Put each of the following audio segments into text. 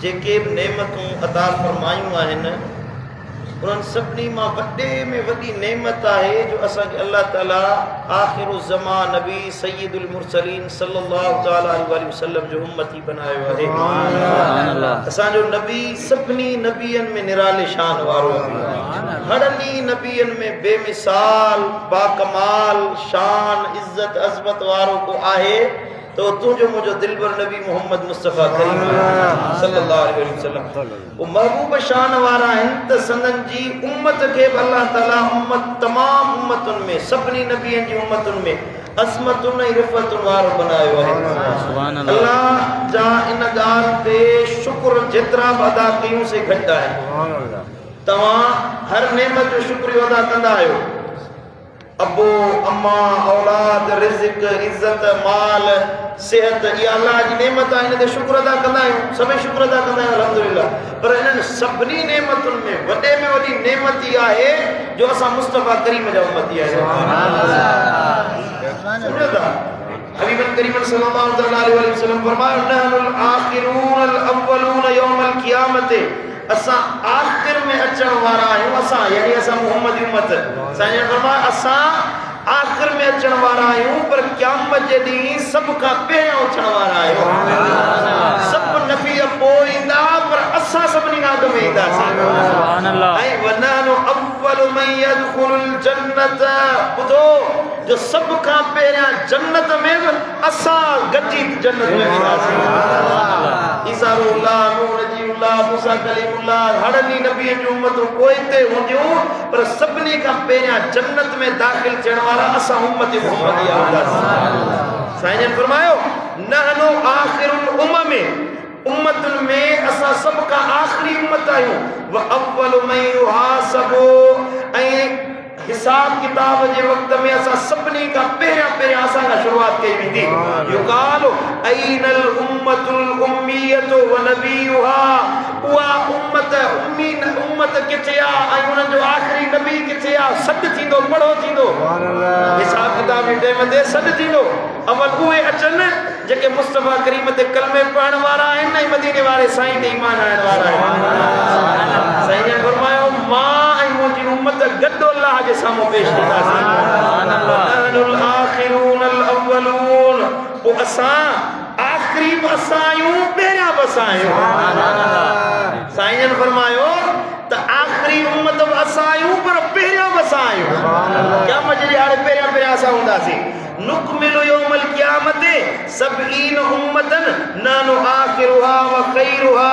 जेके बि नेमतूं अता फरमायूं आहिनि उन्हनि सभिनी मां वॾे में वॾी नेमत आहे जो असांखे अल्लाह ताला आख़िर ज़मान नबी सय्यदुल मुरसलीन सल्लल्लाहु तआला अलैहि वसल्लम जो उम्मती बनायो आहे। असांजो नबी सभिनी नबियनि में निराले शान वारो आहे, हरनी नबियनि में बेमिसाल बाकमाल शान इज़्ज़त अज़मत वारो को आहे तो तुझो मुझो दिलबर नबी मोहम्मद मुस्तफ़ा करीम सल्लल्लाहु अलैहि वसल्लम वो महबूब शान वारा आहिनि त संदन जी उम्मत खे अल्लाह ताला उम्मत तमाम उम्मतुनि में सभिनी नबियनि जी उम्मतुनि में अज़मतुनि ऐं रिफ़तुनि वारो बनायो आहे। अल्लाह जा इन ॻाल्हि ते शुक्र जेतिरा बि अदा कयूं से घटि आहे। तव्हां हर नेमत जो शुक्रियो अदा कंदा आहियो, अबो अम्मा औलाद रिज़्क़ इज़्ज़त माल सेहत इहा अल्लाह जी नेमत आहे, इन ते शुक्र अदा कंदा आहियूं, सभई शुक्र अदा कंदा आहियूं अल्हम्दुलिल्लाह। पर इन्हनि सभिनी नेमतुनि में वॾे में वॾी नेमत इहा आहे जो असां मुस्तफ़ा करीम जा उम्मती आहियूं। हबीबन करीम सल्लल्लाहु अलैहि वसल्लम फरमायो नहनुल आखिरून अल अव्वलून यौमल क़ियामत, असां आखिर में अचण वारा आहियूं। असां यानी असां मोहम्मद जी उम्मत साईं फरमायो असां आखिर में अचण वारा आहियूं, पर क़यामत जे ॾींहुं सभ खां पहिरियों अचण वारा आहियूं। सभु नबी पोइ ईंदा पर असां सभिनी खां अॻु में ईंदासीं। ऐं वनहनु अव्वलु मन यदखुलुल जन्नत, ॿुधो जो सभ खां पहिरियां जन्नत में बि असां गॾिजी जन्नत में वेंदासीं। ईसा रूहुल्लाह नूह नजीबुल्लाह मूसा कलीमुल्लाह हरनी नबी जी उम्मतूं पोइ ते हूंदियूं पर सभिनी खां पहिरियां जन्नत में दाख़िल थियण वारा असां उम्मत मुहम्मदिया हूंदासीं। साईं जन फरमायो नहनु आखिरुल उम्म, उम्मतुनि में असां सभ खां आख़िरी उम्मत आहियूं। व अव्वलु मन युहासबु, ऐं हिसाब किताब जे वक़्त में असां सभिनी खां पहिरियां असां खां शुरूआत कई वेंदी। युकालु ऐनल उम्मतुल उम्मियतु व नबियुहा, उहा उम्मत उम्मत किथे आहे ऐं उन्हनि जो आख़िरी नबी किथे आहे? सॾु थींदो, पढ़ो थींदो, हिसाब किताब जे टाइम ते सॾु थींदो। अवल उहे अचनि जेके मुस्तफ़ा करीम ते कलमे पढ़ण वारा आहिनि ऐं मदीने वारे साईं ते ईमान आणण वारा आहिनि। साईं जन फरमायो मां ऐं मुंहिंजी उम्मत गॾु अल्लाह जे साम्हूं पेश थींदासीं। नहनुल आखिरून अल अव्वलून, पोइ असां आख़िरी बि असां आहियूं, पहिरियां बि असां आहियूं। साईं जन फरमायो त आख़िरी उम्मत बि असां आहियूं पर पहिरियां बि असां आहियूं। क़यामत जे ॾींहुं पहिरियां असां हूंदासीं। नुकमिलु यौमल क़ियामत सबईन उम्मतन नहनु आखिरुहा व खैरुहा,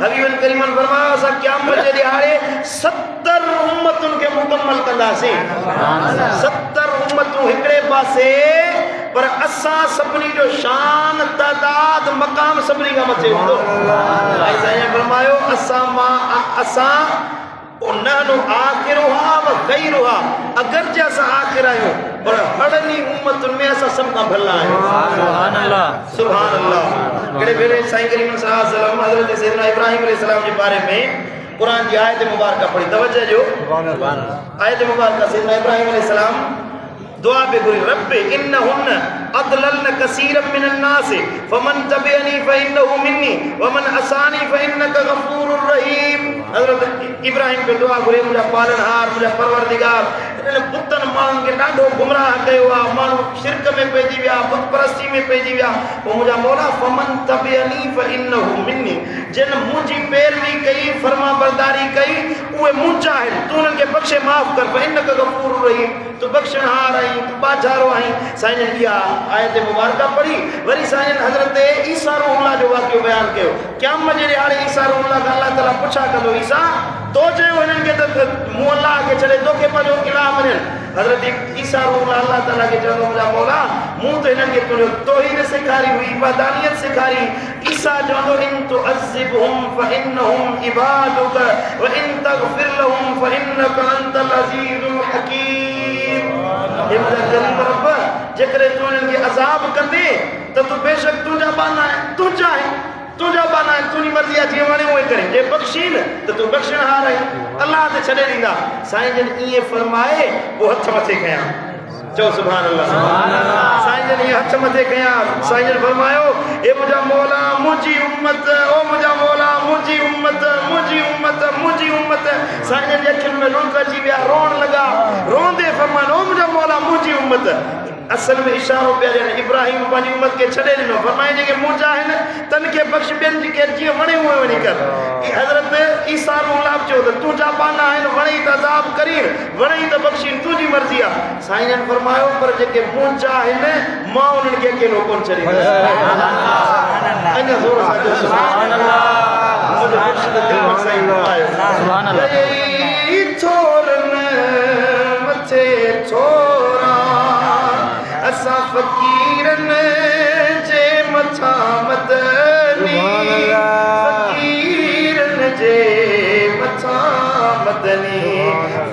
हबीबन करीमन फरमायो असां क़यामत जे ॾिहाड़े 70 उम्मतुनि खे मुकम्मल कंदासीं। 70 उम्मतूं हिकिड़े पासे पर असां सभिनी जो शान तादाद मक़ाम सभिनी खां मथे हूंदो। ऐं साईं फरमायो असां नहनु आखिरुहा व खैरुहा, अगरचे असां आख़िर आहियूं पर हरनी उम्मतुनि में असां सभ खां भला आहियूं। सुभान अल्लाह, सुभान अल्लाह। हिकिड़े भेरे साईं करीम सल्लल्लाहु अलैहि वसल्लम हज़रत सैयदना इब्राहिम अलैहिस्सलाम जे बारे में कुरान जी आयत मुबारक पढ़ी, तवज्जो जो आयत मुबारक सैयदना इब्राहिम अलैहिस्सलाम दुआ पे गुरी रब्बे इन्नहुन्न अदलल्न कसीरम मिनन नास फमन तबिअनी फइन्नहु मिन्नी वमन असानी फइन्नका गफूरुर रहीम। हज़रत इब्राहिम पे दुआ घुरे मुंहिंजा पालनहार मुंहिंजा परवरदिगार इन पुतनि माण्हुनि खे ॾाढो गुमराह कयो आहे, माण्हू शिरक में पइजी विया, बुत परस्ती में पइजी विया। पोइ मुंहिंजा मौला फमन तबिअनी फइन्नहु मिन्नी, जिन मुंहिंजी पैरवी कई फर्मा बरदारी कई उहे मुंहिंजा आहिनि, तूं उन्हनि खे बख़्शे माफ़ कर। फइन्नका गफूरुर रहीम, तूं बख़्शणहार आहीं, तूं बाज़ारो आहीं। साईं जन इहा आयत मुबारक पढ़ी वरी साईं जन हज़रत ईसा रूहुल्लाह जो वाक़ियो बयानु कयो। क़यामत जे ॾिहाड़े ईसा रूहुल्लाह खां अल्लाह ताला पुछा कंदो ईसा तो चयो हिननि खे त मूं अल्लाह खे छॾे तोखे पंहिंजो इलाह मञनि। हज़रत ईसा रूहुल्लाह अल्लाह ताला खे चवंदो मुंहिंजा मौला मूं त हिननि खे तुंहिंजो तौहीद सेखारी हुई, इबादानियत सेखारी। ईसा चवंदो इन तुअज़्ज़िबहुम फइन्नहुम इबादुक व इन तग़फिर लहुम फइन्नका अंतल अज़ीज़ुल हकीम। हे मुंहिंजा करीम रब, जेकॾहिं तूं हिननि खे अज़ाब कंदे त तूं बेशक तुंहिंजा बाना आहे, तुंहिंजा आहे, तुंहिंजा बाना आहे, तुंहिंजी मर्ज़ी आहे, जीअं वणे उहे करे। जे बख़्शीन त तूं बख़्शणहार आहीं, अल्लाह ते छॾे ॾींदा। साईं जन ईअं फरमाए पोइ हथ मथे कयां, चओ सुभान अल्लाह। साईं जन ईअं हथ मथे कयां, साईं जन फरमायो ए मुंहिंजा मौला मुंहिंजी उम्मत, ओ मुंहिंजा मौला मुझी उम्मत साईं जे अखियुनि में लुढ़क अची विया रोण लॻा रोंदे फरमाइनि ओ मुंहिंजो मौला मुंहिंजी उम्मत असल में इशारो पिया ॾियनि इब्राहिम पंहिंजी उम्मत खे छॾे ॾिनो फरमाए जेके मुंहिंजा आहिनि तन खे बख़्श ॿियनि खे जीअं वणे उहे वञी कर हज़रत ईसा रुलाब चयो त तुंहिंजा पाना आहिनि वणे त अज़ाब करीन वणे त बख़्शीन तुंहिंजी मर्ज़ी आहे साईं जन फरमायो पर जेके मुंहिंजा आहिनि मां उन्हनि खे अकेलो कोन छॾींदुसि अञा ज़ोर सां चओ सुभान अल्लाह मुंहिंजो मुर्शिद दिल में साईं फरमायो सुभान अल्लाह छोरनि मथे छोरा असां फ़क़ीरनि जे मथां मदनी फ़क़ीरनि जे मथां मदनी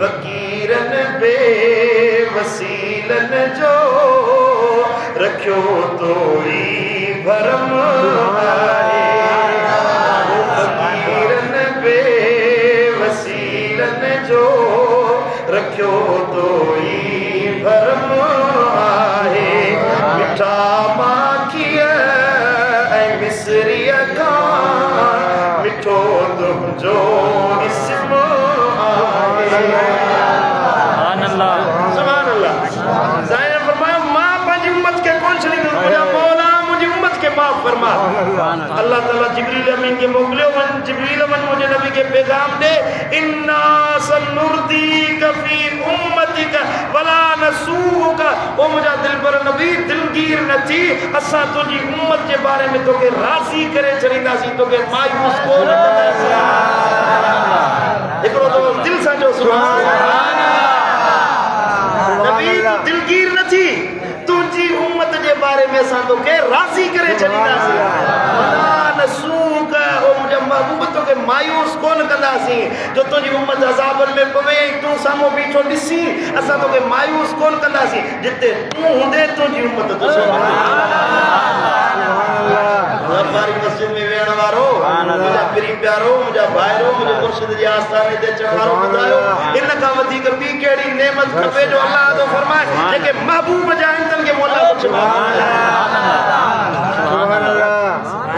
फ़क़ीरनि बेवसीलनि जो रखियो तोरी भरम आहे फ़क़ीरनि बेवसीलनि जो रखियो तोरी भरम आहे मिठा माखीअ ऐं मिसरीअ खां मिठो तुंहिंजो इस्म आहे सुभान अल्लाह साईं फरमायो मां पंहिंजी उम्मत खे कोन छॾींदुसि मुंहिंजा मौला मुंहिंजी उम्मत खे माफ़ फरमा अल्लाह ताला जिब्रील अमीन खे मोकिलियो वञ जिब्रील वञ मुंहिंजे नबी खे पैगाम ॾे इन्ना सनुर्दीक फी उम्मतिक वला नसूक ओ मुंहिंजा दिलबर नबी दिलगीर न थी असां तुंहिंजी उम्मत जे बारे में तोखे राज़ी करे छॾींदासीं तोखे मायूस कोन कंदासीं हिकिड़ो दफ़ो दिल सां चओ सुभान अल्लाह नबी तूं दिलगीर न थी तुंहिंजी उम्मत जे बारे में असां तोखे राज़ी करे छॾींदासीं वला नसूक ओ मुंहिंजा महबूब तोखे मायूस कोन कंदासीं जो तुंहिंजी उम्मत अज़ाबनि में पवे तूं साम्हूं बीठो ॾिसी असां तोखे मायूस कोन कंदासीं जिते तूं हूंदे तुंहिंजी उम्मत वारी मस्जिद में वेहण वारो मुंहिंजा पिरी प्यारो मुंहिंजा भाइरो मुंहिंजे मुर्शिद जे आस्थाने ते अचण वारो ॿुधायो इन खां वधीक ॿी कहिड़ी नेमत खपे जो अल्लाह थो फरमाए जेके महबूब जा आहिनि तन खे मौला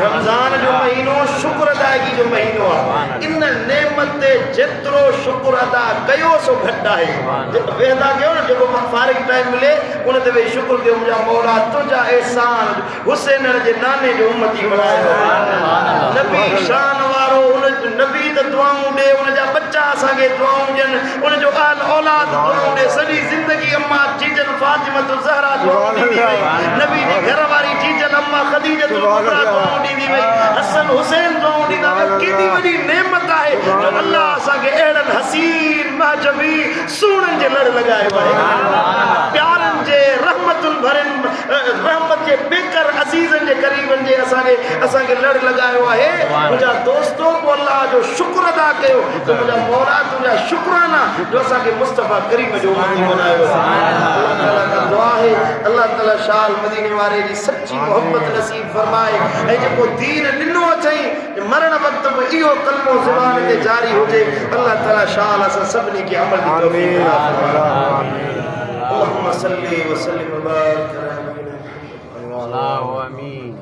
रमज़ान जो महीनो शुक्र अदायगी जो महीनो आहे इन नेमत ते जेतिरो शुक्र अदा कयो सो घटि आहे वेंदा कयो न जेको फारिग टाइम मिले उन ते वेही शुक्र कयो मुंहिंजा मौला तुंहिंजा एहसान हुसैन जे नाने जो उम्मती बणायो नबी शान वारो उन नबी त दुआऊं ॾे उनजा बच्चा असांखे दुआऊं ॾियनि उनजो आल औलाद दुआऊं ॾे सॼी ज़िंदगी अम्मा जीजन फातिमत ज़हरा दुआऊं ॾींदी वई नबी जी घर वारी जीजन अम्मा ख़दीजत कुबरा दुआऊं ॾींदी वई हसन हुसैन दुआऊं ॾींदा वई केॾी वॾी नेमत आहे जो अल्लाह असांखे अहिड़नि हसीन महजबी सूरनि जे लड़ लॻायो आहे प्यारनि जे रहमतुनि भरियनि रहमत जे बेकर अज़ीज़नि जे क़रीबनि जे असांखे लड़ लॻायो आहे मुंहिंजा दोस्तो को अल्लाह जो शुक्र अदा कयो त मुंहिंजा मौला तुंहिंजा शुक्राना जो असांखे मुस्तफ़ा करीम जो उम्मती बनायो अल्लाह ताला का दुआ है अल्लाह ताला शाल मदीने वारे जी सच्ची मोहब्बत नसीब फरमाए ऐं जेको दीन ॾिनो अथई मरण वक़्त बि इहो कलमो ज़ुबान ते जारी हुजे अल्लाह ताला शाल असां सभिनी खे अमल जी तौफ़ीक़ अता फरमाए अल्लाहुम्मा सल्ली व सल्लिम व बारिक अला नबीना अल्लाहु आमीन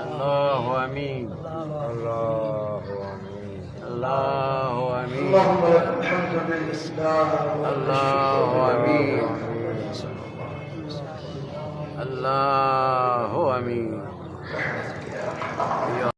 अल्लाहु आमीन अल्लाहु आमीन अल्लाहुम्मा लकल हम्दु बिल इस्लाम अल्लाहु आमीन अल्लाहु आमीन